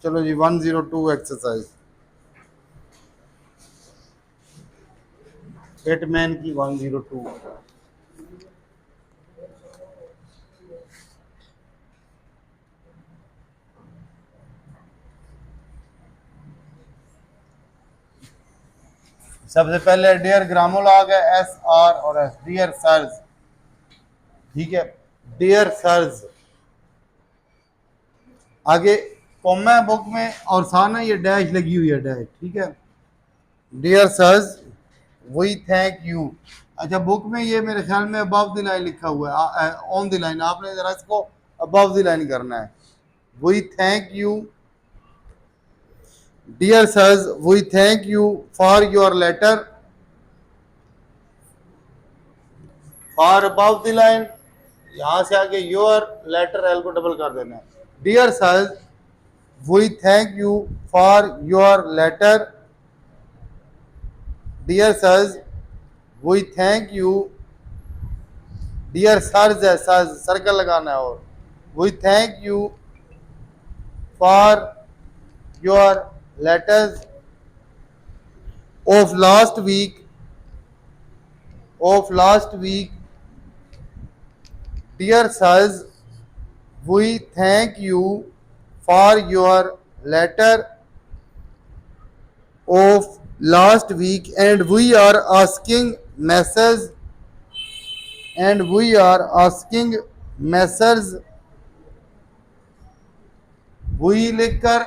चलो जी 102 exercise hitman की 102। सबसे पहले डियर ग्रामोल आ गया, एस आर और एस, डियर सर्स, ठीक है, डियर सर्स। आगे कॉमा है बुक में और सामने ये डैश लगी हुई है, डैश, ठीक है। Dear sirs we thank you. अच्छा बुक में ये मेरे ख्याल में अबव द लाइन लिखा हुआ है, ऑन द लाइन, आपने जरा इसको अबव द लाइन करना है। We thank you, dear sirs we thank you for your letter, for above the line, यहां से आगे योर लेटर एल को डबल कर देना है। Dear sirs we thank you for your letter, dear sirs we thank you, dear sirs है, sirs circle लगाना है, और we thank you for your letters of last week, of last week, dear sirs we thank you for your letter of last week and we are asking message, and we are asking message, we लिखकर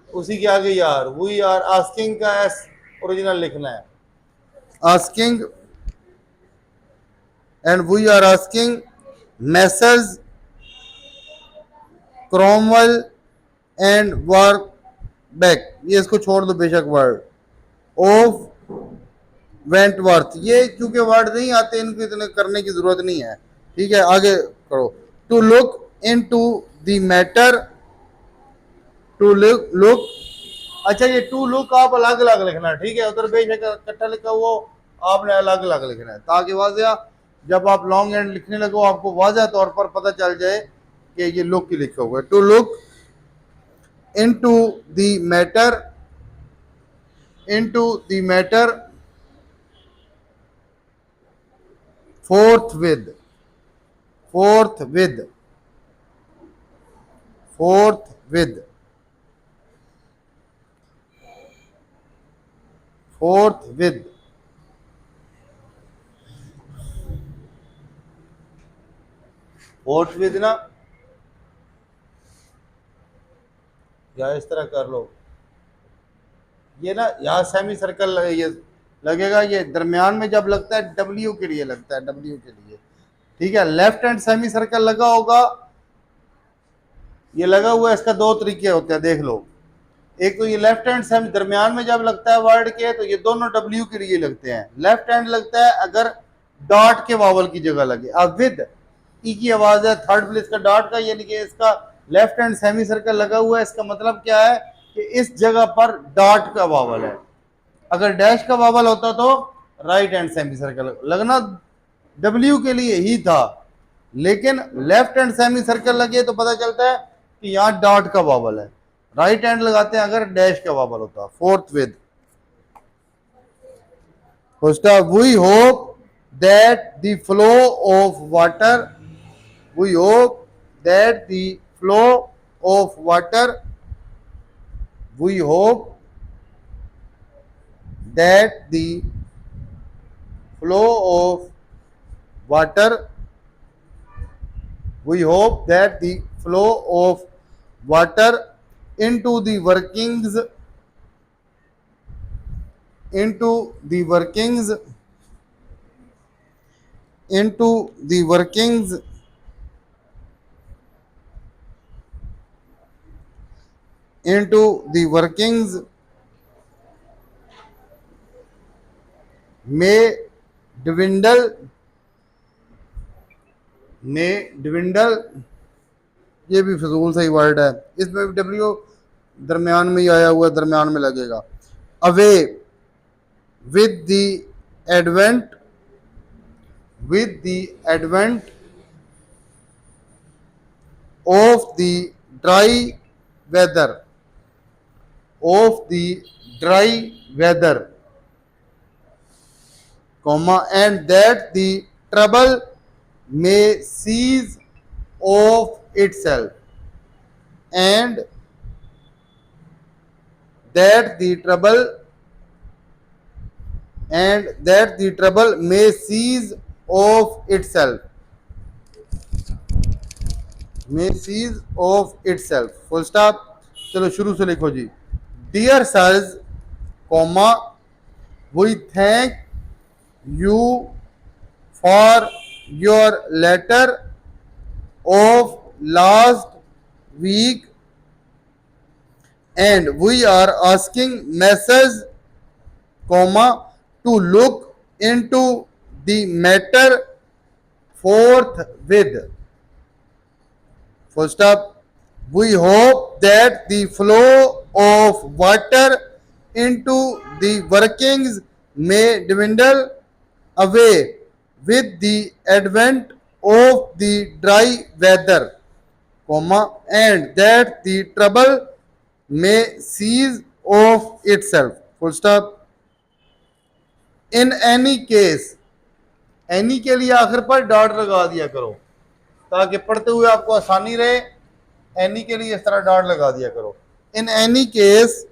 उसी के आगे यार we are asking का S original लिखना है, asking, and we are asking Messrs Cromwell and work back, ये इसको छोड़ दो बेशक, वर्ड ऑफ वेंटवर्थ, ये क्योंकि वर्ड नहीं आते इनको इतने करने की जरूरत नहीं है, ठीक है, आगे करो। To look into the matter, to look, अच्छा ये टू लुक आप अलग अलग लिखना है, ठीक है, उधर बेशक इकट्ठा लिखा हुआ आपने अलग अलग लिखना है, ताकि वाज़या जब आप लॉन्ग एंड लिखने लगो आपको वाज़ह तौर पर पता चल जाए कि ये लुक ही लिखा हुआ है। To look into the matter, into the matter, fourth with, fourth with, fourth with, fourth with, fourth with ना, या इस तरह कर लो, ये ना यहाँ सेमी सर्कल ये लगेगा, ये दरमियान में जब लगता है डब्ल्यू के लिए लगता है, डब्ल्यू के लिए, ठीक है। लेफ्ट हैंड सेमी सर्कल लगा होगा, ये लगा हुआ है, इसका दो तरीके होते हैं, देख लो। एक तो ये लेफ्ट हैंड सेमी दरमियान में जब लगता है वर्ड के, तो ये दोनों डब्ल्यू के लिए लगते हैं। लेफ्ट हैंड लगता है अगर डॉट के वावल की जगह लगे। अब विद ई की आवाज है थर्ड प्लेस का डॉट का, यानी कि इसका लेफ्ट हैंड सेमी सर्कल लगा हुआ है, इसका मतलब क्या है कि इस जगह पर डॉट का वावल है। अगर डैश का वावल होता तो राइट हैंड सेमी सर्कल लगना डब्ल्यू के लिए ही था, लेकिन लेफ्ट हैंड सेमी सर्कल लगे तो पता चलता है कि यहाँ डॉट का वावल है। राइट हैंड लगाते हैं अगर डैश का वावल होता। Forthwith, we hope that the flow of water, we hope that the flow of water, we hope that the flow of water, we hope that the flow of water into the workings, into the workings, into the workings, into the workings may dwindle, may dwindle, ये भी फजूल सही word है, इसमें भी W दरमियान में ही आया हुआ, दरमियान में लगेगा। Away with the advent, with the advent of the dry weather, of the dry weather, comma, and that the trouble may cease of itself, and that the trouble may cease of itself, full stop. चलो शुरू से लिखो जी. Dear sirs, comma, we thank you for your letter of last week, and we are asking message, comma, to look into the matter forthwith. Full stop. We hope that the flow of water into the workings may dwindle away with the advent of the dry weather, comma, and that the trouble may cease of itself. Full stop. In any case, any के लिए आखिर पर dot लगा दिया करो ताकि पढ़ते हुए आपको आसानी रहे. एनी के लिए इस तरह डॉट लगा दिया करो. इन any case,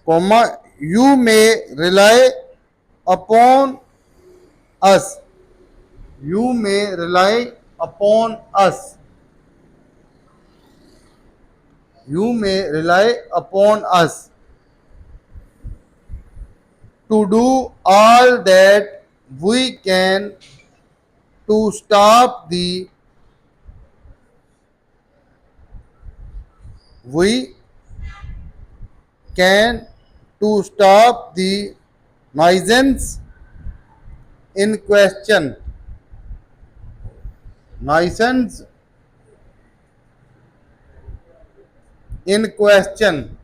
comma, you may rely upon us, you may rely upon us, you may rely upon us to do all that we can to stop the nuisance in question, nuisance in question.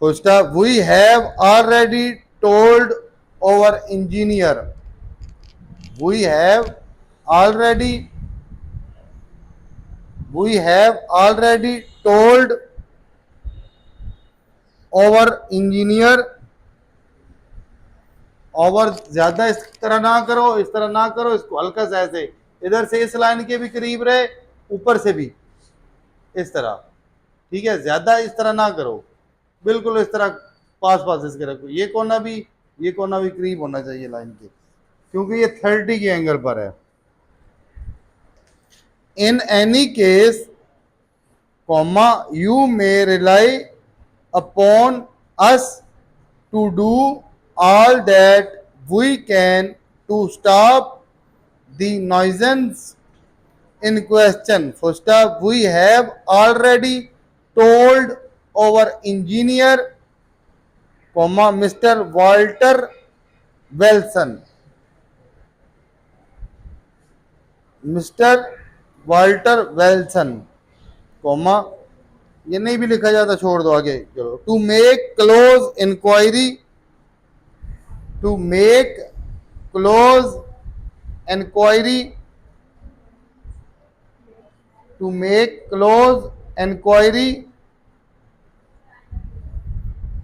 First up, we have already told our engineer. We have already told our engineer. और ज्यादा इस तरह ना करो, इस तरह ना करो, इसको हल्का सा ऐसे इधर से इस लाइन के भी करीब रहे, ऊपर से भी इस तरह. ठीक है, ज्यादा इस तरह ना करो, बिल्कुल इस तरह पास पास इसके रखो. ये कोना भी करीब होना चाहिए लाइन के, क्योंकि ये 30 के एंगल पर है. In any case, comma, you may rely upon us to do all that we can to stop the nuisance in question. First up, we have already told our engineer, comma, Mr. Walter Wilson. Mr. Walter Wilson, comma, ये नहीं भी लिखा जाता, छोड़ दो आगे. चलो. To make close inquiry, to make close inquiry, to make close inquiry,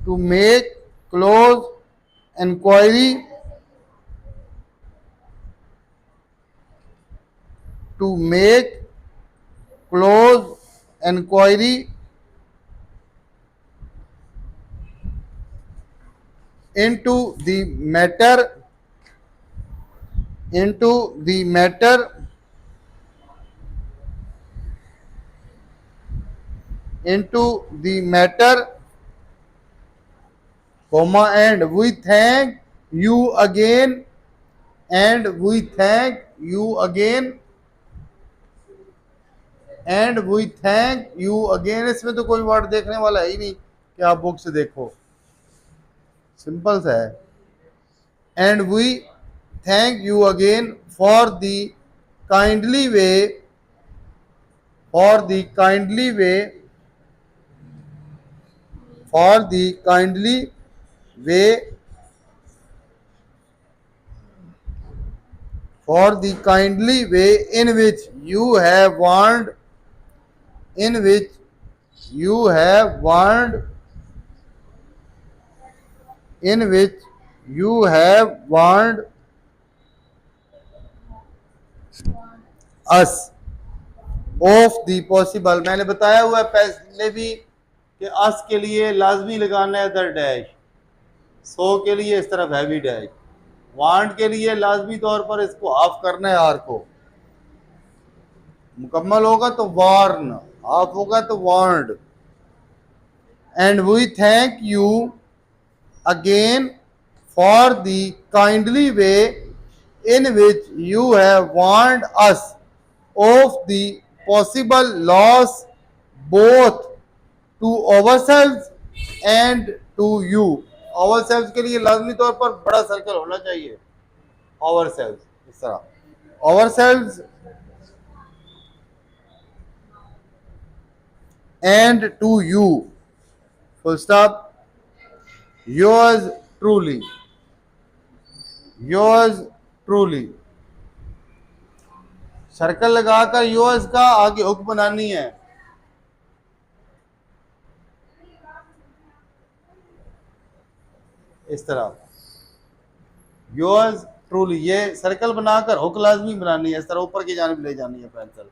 to make close inquiry, to make close inquiry into the matter, into the matter, into the matter, comma, and we thank you again, and we thank you again, and we thank you again. इसमें तो कोई word देखने वाला है ही नहीं कि आप book से देखो, सिंपल सा है. And we thank you again for the kindly way, for the kindly way, for the kindly way for the kindly way in which you have warned, in which you have warned, in which you have warned us of the possible. मैंने बताया हुआ है पहले भी कि अस के लिए लाजमी लगाना है दर डैश, सो के लिए इस तरफ हैवी डैश, वांट के लिए लाजमी तौर पर इसको हाफ करना है आर को, मुकम्मल होगा तो वार्न, हाफ होगा तो warned. And we thank you again for the kindly way in which you have warned us of the possible loss both to ourselves and to you। ourselves के लिए लाजमी तौर पर बड़ा सर्कल होना चाहिए, ourselves इस तरह, ourselves and to you, full stop, yours truly, yours truly. Circle लगाकर योर्स का आगे हुक बनानी है, इस तरह योर्स ट्रूली, ये सर्कल बनाकर हुक लाजमी बनानी है, इस तरह ऊपर की जानिब ले जानी है पेंसिल,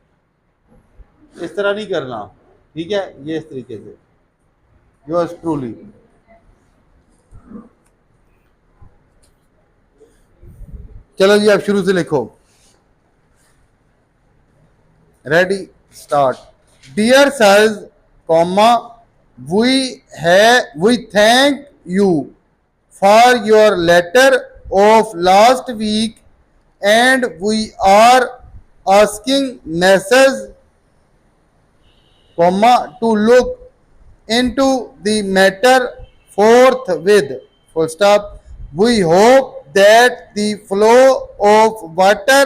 इस तरह नहीं करना, ठीक है, ये इस तरीके से योर्स ट्रूली। चलो जी, आप शुरू से लिखो, ready start. Dear sir comma we thank you for your letter of last week and we are asking Messrs comma to look into the matter forthwith, full stop. We hope that the flow of water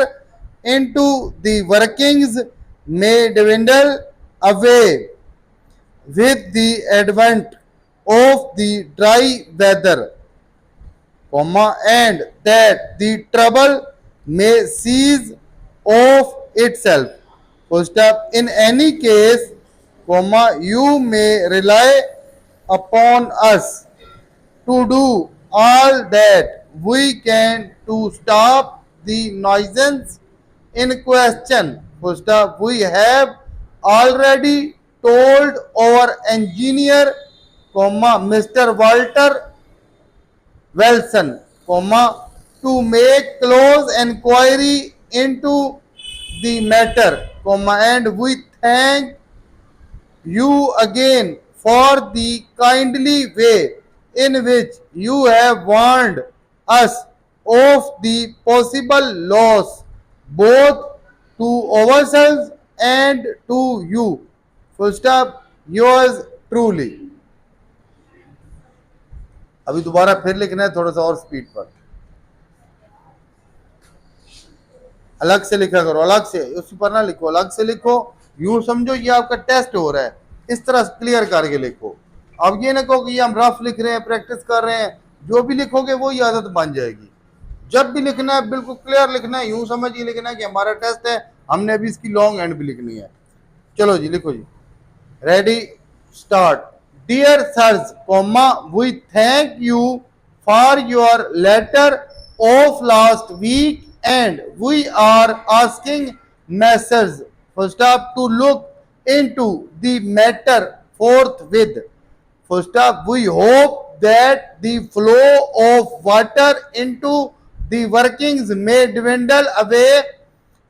into the workings may dwindle away with the advent of the dry weather, comma, and that the trouble may cease of itself, full stop. In any case, comma, you may rely upon us to do all that we can to stop the nuisance in question, full stop. We have already told our engineer, comma, Mr. Walter Wilson, comma, to make close inquiry into the matter, comma, and we thank you again for the kindly way in which you have warned us of the possible loss both to ourselves and to you, full stop, yours truly। अभी दोबारा फिर लिखना है थोड़ा सा और speed पर, अलग से लिखा करो, अलग से, उस पर ना लिखो, अलग से लिखो, यूं समझो ये आपका टेस्ट हो रहा है, इस तरह क्लियर करके लिखो। अब ये ना कहो कि ये हम रफ लिख रहे हैं, प्रैक्टिस कर रहे हैं, जो भी लिखोगे वो ही आदत बन जाएगी। जब भी लिखना है बिल्कुल क्लियर लिखना है, यूं समझिए लिखना है कि हमारा टेस्ट है, हमने अभी इसकी लॉन्ग एंड भी लिखनी है। चलो जी लिखो जी, ready start. Dear sirs comma we thank you for your letter of last week and we are asking message, full stop, to look into the matter forthwith, full stop. We hope that the flow of water into the workings may dwindle away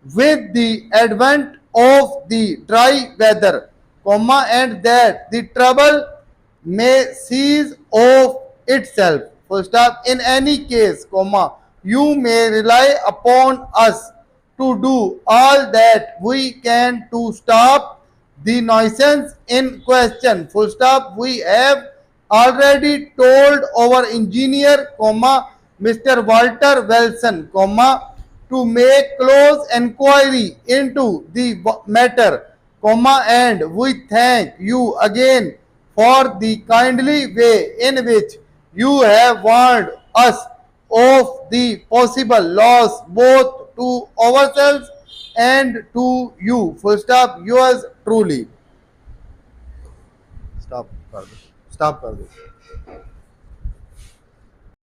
with the advent of the dry weather, comma, and that the trouble may cease of itself, full stop. In any case, comma, you may rely upon us to do all that we can to stop the nuisance in question, full stop. We have already told our engineer, comma, Mr. Walter Wilson, comma, to make close inquiry into the matter, comma, and we thank you again for the kindly way in which you have warned us of the possible loss both to ourselves and to you. Full stop. Yours truly. Stop कर दो. Stop कर दो.